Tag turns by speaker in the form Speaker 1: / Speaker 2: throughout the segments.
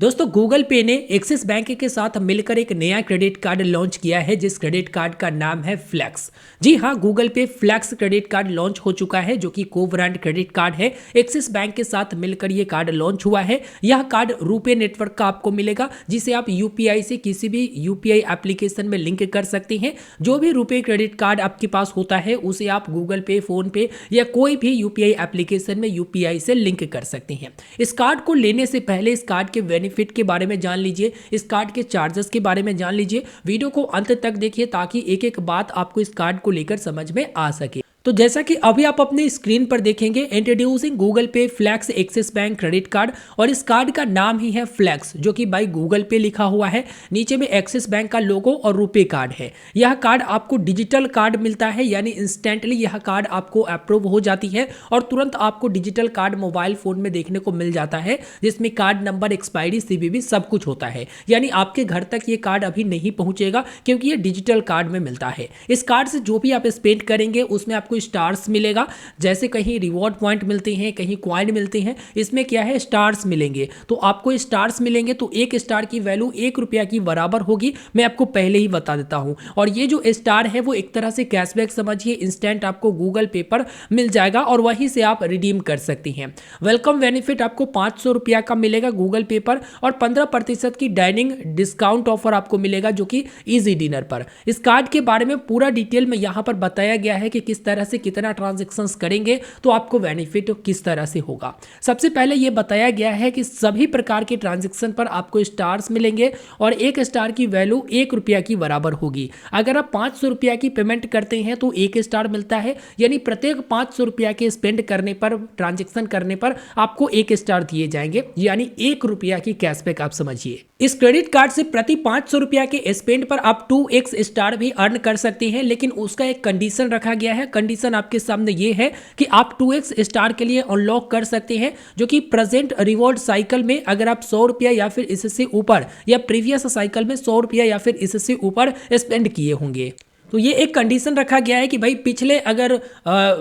Speaker 1: दोस्तों गूगल पे ने एक्सिस बैंक के साथ मिलकर एक नया क्रेडिट कार्ड लॉन्च किया है जिस क्रेडिट कार्ड का नाम है फ्लैक्स। जी हाँ, Google Pay flex credit card launch हो चुका है जो कि को ब्रांड क्रेडिट कार्ड है। एक्सिस बैंक के साथ मिलकर ये कार्ड लॉन्च हुआ है। यह कार्ड रुपे नेटवर्क का आपको मिलेगा जिसे आप यूपीआई से किसी भी यूपीआई एप्लीकेशन में लिंक कर सकते हैं। जो भी रुपे क्रेडिट कार्ड आपके पास होता है उसे आप गूगल पे, फोन पे या कोई भी यूपीआई एप्लीकेशन में यूपीआई से लिंक कर सकते हैं। इस कार्ड को लेने से पहले इस कार्ड के बेनिफिट के बारे में जान लीजिए, इस कार्ड के चार्जेस के बारे में जान लीजिए। वीडियो को अंत तक देखिए ताकि एक एक बात आपको इस कार्ड को लेकर समझ में आ सके। तो जैसा कि अभी आप अपने स्क्रीन पर देखेंगे, introducing Google Pay Flex Axis Bank credit card, और इस कार्ड का नाम ही है फ्लैक्स जो कि बाय गूगल पे लिखा हुआ है। नीचे में एक्सिस बैंक का लोगो और रुपे कार्ड है। यह कार्ड आपको डिजिटल कार्ड मिलता है, यानी इंस्टेंटली यह कार्ड आपको अप्रूव हो जाती है और तुरंत आपको डिजिटल कार्ड मोबाइल फोन में देखने को मिल जाता है जिसमें कार्ड नंबर, एक्सपायरी, सीवीवी सब कुछ होता है। यानी आपके घर तक ये कार्ड अभी नहीं पहुंचेगा क्योंकि ये डिजिटल कार्ड में मिलता है। इस कार्ड से जो भी आप स्पेंड करेंगे उसमें आपको स्टार्स मिलेगा। जैसे कहीं रिवॉर्ड पॉइंट मिलते हैं, कहीं कॉइन मिलते हैं, इसमें क्या है स्टार्स मिलेंगे। तो आपको स्टार्स मिलेंगे तो एक स्टार की वैल्यू 1 रुपया की बराबर होगी। मैं आपको पहले ही बता देता हूं। और ये जो स्टार है वो एक तरह से कैशबैक समझिए, इंस्टेंट आपको गूगल पे पर मिल जाएगा और वहीं से आप रिडीम कर सकती हैं। वेलकम बेनिफिट आपको 500 रुपया का मिलेगा गूगल पे पर और 15% की डाइनिंग डिस्काउंट ऑफर आपको मिलेगा जो कि इजी डिनर पर। इस कार्ड के बारे में पूरा डिटेल में यहां पर बताया गया है कि किस तरह से कितना ट्रांजैक्शंस करेंगे तो आपको बेनिफिट किस तरह से होगा। सबसे पहले यह बताया गया है कि सभी प्रकार के ट्रांजैक्शन पर आपको स्टार्स मिलेंगे और एक स्टार की वैल्यू 1 रुपया की बराबर होगी। अगर आप 500 रुपया की पेमेंट करते हैं तो 1 स्टार मिलता है, यानी प्रत्येक 500 रुपया के स्पेंड करने पर, ट्रांजैक्शन करने पर आपको 1 स्टार दिए जाएंगे, यानी 1 रुपया की कैशबैक आप समझिए। इस क्रेडिट कार्ड से प्रति 500 रुपया के स्पेंड पर आप 2x स्टार भी अर्न कर सकते हैं, लेकिन उसका एक कंडीशन रखा गया है। कंडीशन आपके सामने ये है कि आप 2x स्टार के लिए अनलॉक कर सकते हैं जो कि प्रेजेंट रिवॉर्ड साइकिल में अगर आप 100 रुपया या फिर इससे ऊपर, या प्रीवियस साइकिल में 100 रुपया या फिर इससे ऊपर स्पेंड किए होंगे। तो ये एक कंडीशन रखा गया है कि भाई पिछले अगर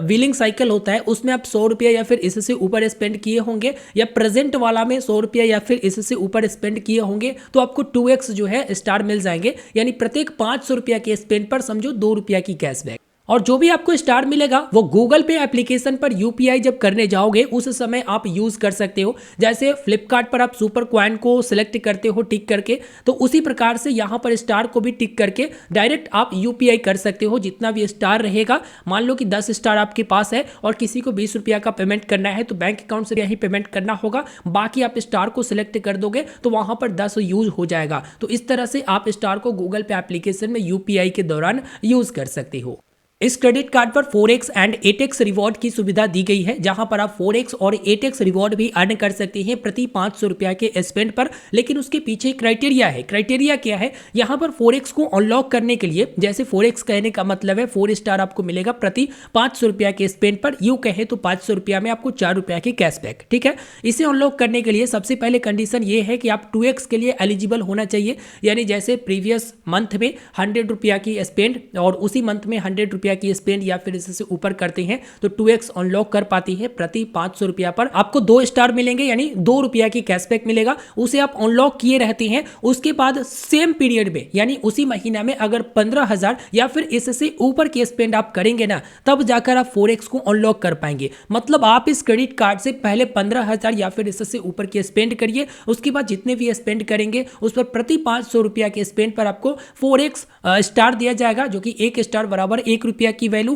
Speaker 1: बिलिंग साइकिल होता है उसमें आप 100 रुपया या फिर इससे ऊपर स्पेंड किए होंगे, या प्रेजेंट वाला में 100 रुपया या फिर इससे ऊपर स्पेंड किए होंगे तो आपको 2x जो है स्टार मिल जाएंगे, यानी प्रत्येक 500 रुपया के स्पेंड पर समझो 2 रुपया की कैशबैक। और जो भी आपको स्टार मिलेगा वो गूगल पे एप्लीकेशन पर यूपीआई जब करने जाओगे उस समय आप यूज कर सकते हो। जैसे फ्लिपकार्ट पर आप सुपर कॉइन को सिलेक्ट करते हो टिक करके, तो उसी प्रकार से यहाँ पर स्टार को भी टिक करके डायरेक्ट आप यूपीआई कर सकते हो। जितना भी स्टार रहेगा, मान लो कि 10 स्टार आपके पास है और किसी को 20 रुपया का पेमेंट करना है तो बैंक अकाउंट से यही पेमेंट करना होगा। बाकी आप स्टार को सिलेक्ट कर दोगे तो वहां पर 10 यूज हो जाएगा। तो इस तरह से आप स्टार को गूगल पे एप्लीकेशन में यूपीआई के दौरान यूज कर सकते हो। इस क्रेडिट कार्ड पर 4x एंड 8x रिवॉर्ड की सुविधा दी गई है, जहां पर आप 4x और 8x रिवॉर्ड भी अर्न कर सकते हैं प्रति 500 रुपया के स्पेंड पर। लेकिन उसके पीछे क्राइटेरिया है। क्राइटेरिया क्या है? यहां पर 4x को अनलॉक करने के लिए, जैसे 4x कहने का मतलब है 4 स्टार आपको मिलेगा प्रति 500 रुपया के स्पेंड पर। यूं कहे तो 500 रुपया में आपको 4 रुपया की कैशबैक, ठीक है। इसे अनलॉक करने के लिए सबसे पहले कंडीशन ये है कि आप 2x के लिए एलिजिबल होना चाहिए, यानी जैसे प्रीवियस मंथ में 100 रुपया की स्पेंड और उसी मंथ में 100 रुपया की स्पेंड या फिर इससे ऊपर करते हैं तो 2x अनलॉक कर पाती है। प्रति 500 रुपया पर आपको 2 स्टार मिलेंगे, यानी 2 रुपया की कैशबैक मिलेगा। उसे आप अनलॉक किए रहते हैं। उसके बाद सेम पीरियड में, यानी उसी महीना में अगर 15,000 या फिर इससे ऊपर की स्पेंड आप करेंगे ना, तब जाकर आप 4x को अनलॉक कर पाएंगे। मतलब आप इस क्रेडिट कार्ड से पहले 15,000 या फिर इससे ऊपर की स्पेंड करिए, उसके बाद जितने भी स्पेंड करेंगे उस पर प्रति 500 रुपया के स्पेंड पर आपको 4x स्टार दिया जाएगा, जो कि 1 स्टार बराबर 1 रुपया की वैल्यू।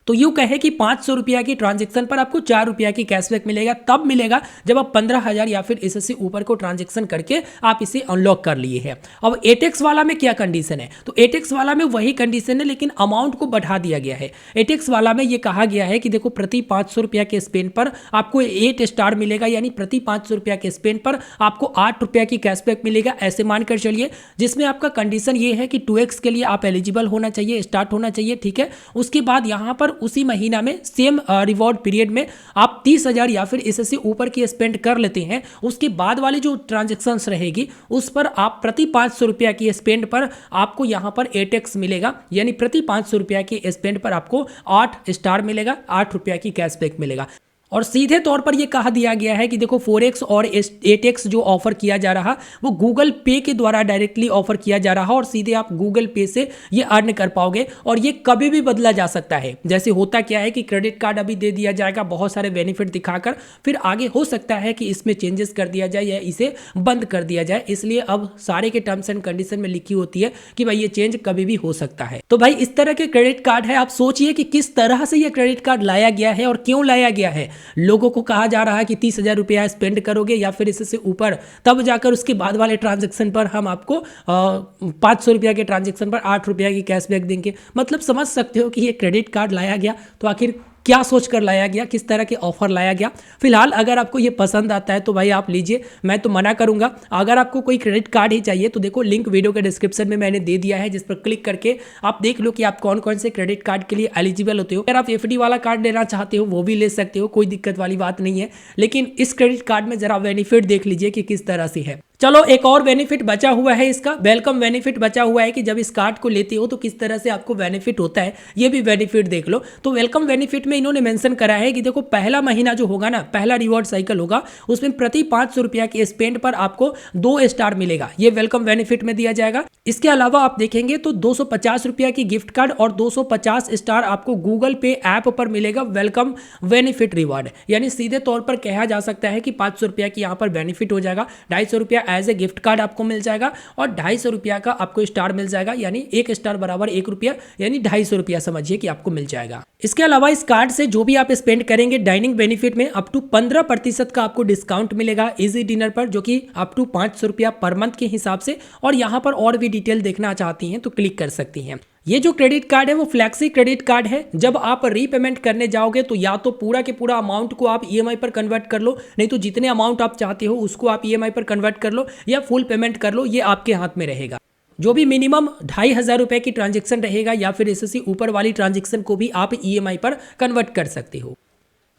Speaker 1: तो यूं कहे कि 500 रुपया की ट्रांजैक्शन पर आपको 4 रुपया की कैशबैक मिलेगा। तब मिलेगा जब आप 15,000 या फिर इससे ऊपर को ट्रांजैक्शन करके आप इसे अनलॉक कर लिए हैं। अब 8x वाला में क्या कंडीशन है? तो 8x वाला में वही कंडीशन है, लेकिन अमाउंट को बढ़ा दिया गया है। 8x वाला में ये कहा गया है कि देखो प्रति 500 रुपया के स्पेंड पर आपको 8 स्टार मिलेगा, यानी प्रति 500 रुपया के स्पेंड पर आपको 8 रुपया की कैशबैक मिलेगा। ऐसे मानकर चलिए, जिसमें आपका कंडीशन ये है कि 2x के लिए आप एलिजिबल होना चाहिए, स्टार्ट होना चाहिए, ठीक है। उसके बाद यहाँ पर उसी महीना में सेम रिवॉर्ड पीरियड में आप 30,000 या फिर इससे ऊपर की स्पेंड कर लेते हैं। उसके बाद वाली जो ट्रांजैक्शंस रहेगी उस पर आप प्रति 500 रुपया की स्पेंड पर आपको यहां पर 8x मिलेगा, यानी प्रति 500 रुपया की स्पेंड पर आपको 8 स्टार मिलेगा, 8 रुपया की कैशबैक मिलेगा। और सीधे तौर पर ये कहा दिया गया है कि देखो 4x और 8x जो ऑफर किया जा रहा वो गूगल पे के द्वारा डायरेक्टली ऑफर किया जा रहा और सीधे आप गूगल पे से ये अर्न कर पाओगे और ये कभी भी बदला जा सकता है। जैसे होता क्या है कि क्रेडिट कार्ड अभी दे दिया जाएगा बहुत सारे बेनिफिट दिखाकर, फिर आगे हो सकता है कि इसमें चेंजेस कर दिया जाए या इसे बंद कर दिया जाए, इसलिए अब सारे के टर्म्स एंड कंडीशन में लिखी होती है कि भाई ये चेंज कभी भी हो सकता है। तो भाई इस तरह के क्रेडिट कार्ड है, आप सोचिए कि किस तरह से ये क्रेडिट कार्ड लाया गया है और क्यों लाया गया है। लोगों को कहा जा रहा है कि 30,000 रुपया स्पेंड करोगे या फिर इससे ऊपर तब जाकर उसके बाद वाले ट्रांजैक्शन पर हम आपको 500 रुपया के ट्रांजैक्शन पर 8 रुपया की कैशबैक देंगे। मतलब समझ सकते हो कि ये क्रेडिट कार्ड लाया गया तो आखिर क्या सोचकर लाया गया, किस तरह के ऑफर लाया गया। फिलहाल अगर आपको ये पसंद आता है तो भाई आप लीजिए, मैं तो मना करूंगा। अगर आपको कोई क्रेडिट कार्ड ही चाहिए तो देखो लिंक वीडियो के डिस्क्रिप्शन में मैंने दे दिया है, जिस पर क्लिक करके आप देख लो कि आप कौन कौन से क्रेडिट कार्ड के लिए एलिजिबल होते हो। अगर आप एफडी वाला कार्ड लेना चाहते हो वो भी ले सकते हो, कोई दिक्कत वाली बात नहीं है, लेकिन इस क्रेडिट कार्ड में जरा बेनिफिट देख लीजिए कि किस तरह से है। चलो एक और बेनिफिट बचा हुआ है, इसका वेलकम बेनिफिट बचा हुआ है कि जब इस कार्ड को लेते हो तो किस तरह से आपको बेनिफिट होता है, ये भी बेनिफिट देख लो। तो वेलकम बेनिफिट में इन्होंने मेंशन करा है कि देखो पहला महीना जो होगा ना, पहला रिवॉर्ड साइकिल होगा, उसमें प्रति 500 रुपया के स्पेंड पर आपको 2 स्टार मिलेगा, ये वेलकम बेनिफिट में दिया जाएगा। इसके अलावा आप देखेंगे तो 250 रुपया की गिफ्ट कार्ड और 250 स्टार आपको गूगल पे ऐप पर मिलेगा वेलकम बेनिफिट रिवॉर्ड। यानी सीधे तौर पर कहा जा सकता है कि 500 रुपया की यहाँ पर बेनिफिट हो जाएगा, 250 रुपया एज ए गिफ्ट कार्ड आपको मिल जाएगा और 250 रुपया का आपको स्टार मिल जाएगा, यानी 1 स्टार बराबर 1 रुपया, यानी 250 रुपया समझिए कि आपको मिल जाएगा। इसके अलावा इस कार्ड से जो भी आप स्पेंड करेंगे डाइनिंग बेनिफिट में अप टू 15% का आपको डिस्काउंट मिलेगा इजी डिनर पर, जो कि अप टू 500 रुपया पर मंथ के हिसाब से। और यहाँ पर और भी डिटेल देखना चाहती हैं तो क्लिक कर सकती हैं। ये जो क्रेडिट कार्ड है वो फ्लैक्सी क्रेडिट कार्ड है। जब आप रीपेमेंट करने जाओगे तो या तो पूरा के पूरा अमाउंट को आप ईएमआई पर कन्वर्ट कर लो, नहीं तो जितने अमाउंट आप चाहते हो उसको आप ईएमआई पर कन्वर्ट कर लो या फुल पेमेंट कर लो, ये आपके हाथ में रहेगा। जो भी मिनिमम 2,500 रुपए की ट्रांजेक्शन रहेगा या फिर इससे ऊपर वाली ट्रांजेक्शन को भी आप ईएमआई पर कन्वर्ट कर सकते हो।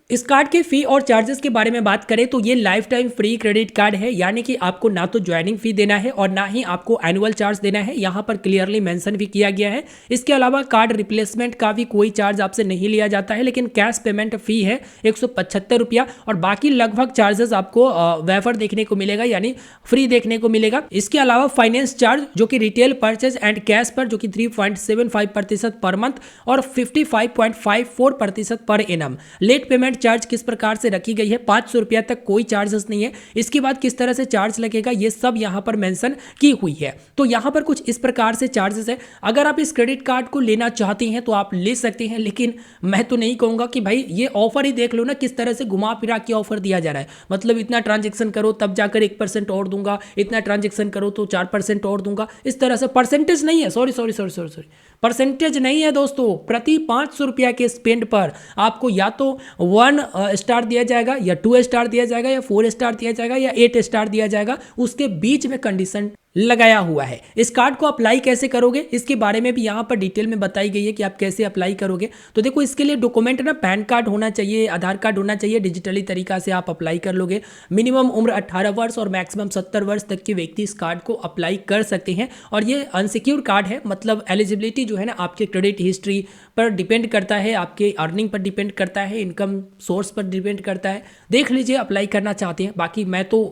Speaker 1: इस कार्ड के फी और चार्जेस के बारे में बात करें तो ये life time free credit card है, यानी कि आपको ना तो ज्वाइनिंग फी देना है और ना ही आपको एनुअल चार्ज देना है, यहाँ पर क्लियरली मेंशन भी किया गया है। इसके अलावा कार्ड रिप्लेसमेंट का भी कोई चार्ज आपसे नहीं लिया जाता है, लेकिन कैश पेमेंट फी है 175 रुपया और बाकी लगभग चार्जेस आपको वेफर देखने को मिलेगा, यानी फ्री देखने को मिलेगा। इसके अलावा फाइनेंस चार्ज जो कि रिटेल परचेज एंड कैश पर जो कि 3.75% पर मंथ और 55.54% per annum. Late payment charge किस प्रकार से रखी गई है, 500 रुपया तक कोई चार्जेस नहीं है। इसके बाद किस तरह से चार्ज लगेगा ये सब यहाँ पर मेंशन की हुई है। तो यहाँ पर कुछ इस प्रकार से चार्जेस है। अगर आप इस क्रेडिट कार्ड को लेना चाहती हैं तो आप ले सकते हैं, लेकिन मैं तो नहीं कहूँगा कि भाई ये ऑफर ही देख लो ना, किस तरह से घुमा फिरा के ऑफर दिया जा रहा है। मतलब इतना ट्रांजेक्शन करो तब जाकर 1% और दूंगा, इतना ट्रांजेक्शन करो तो 4% और दूंगा, इस तरह से। परसेंटेज नहीं है, सॉरी परसेंटेज नहीं है दोस्तों। प्रति 500 रुपया के स्पेंड पर आपको या तो 1 स्टार दिया जाएगा या 2 स्टार दिया जाएगा या 4 स्टार दिया जाएगा या 8 स्टार दिया जाएगा, उसके बीच में कंडीशन लगाया हुआ है। इस कार्ड को अप्लाई कैसे करोगे इसके बारे में भी यहाँ पर डिटेल में बताई गई है कि आप कैसे अप्लाई करोगे। तो देखो इसके लिए डॉक्यूमेंट ना पैन कार्ड होना चाहिए, आधार कार्ड होना चाहिए, डिजिटली तरीका से आप अप्लाई कर लोगे। मिनिमम उम्र 18 वर्ष और मैक्सिमम 70 वर्ष तक के व्यक्ति इस कार्ड को अप्लाई कर सकते हैं। और ये अनसिक्योर कार्ड है, मतलब एलिजिबिलिटी जो है ना आपके क्रेडिट हिस्ट्री पर डिपेंड करता है, आपके अर्निंग पर डिपेंड करता है, इनकम सोर्स पर डिपेंड करता है। देख लीजिए अप्लाई करना चाहते हैं। बाकी मैं तो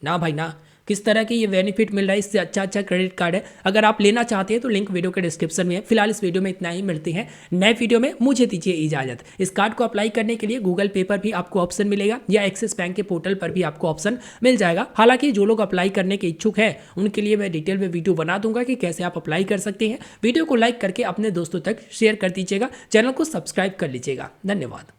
Speaker 1: ना भाई ना, किस तरह के ये बेनिफिट मिल रहा है, इससे अच्छा क्रेडिट कार्ड है। अगर आप लेना चाहते हैं तो लिंक वीडियो के डिस्क्रिप्शन में है। फिलहाल इस वीडियो में इतना ही, मिलते हैं नए वीडियो में, मुझे दीजिए इजाजत। इस कार्ड को अप्लाई करने के लिए गूगल पे पर भी आपको ऑप्शन मिलेगा या एक्सिस बैंक के पोर्टल पर भी आपको ऑप्शन मिल जाएगा। हालांकि जो लोग अप्लाई करने के इच्छुक हैं उनके लिए मैं डिटेल में वीडियो बना दूंगा कि कैसे आप अप्लाई कर सकते हैं। वीडियो को लाइक करके अपने दोस्तों तक शेयर कर दीजिएगा, चैनल को सब्सक्राइब कर लीजिएगा। धन्यवाद।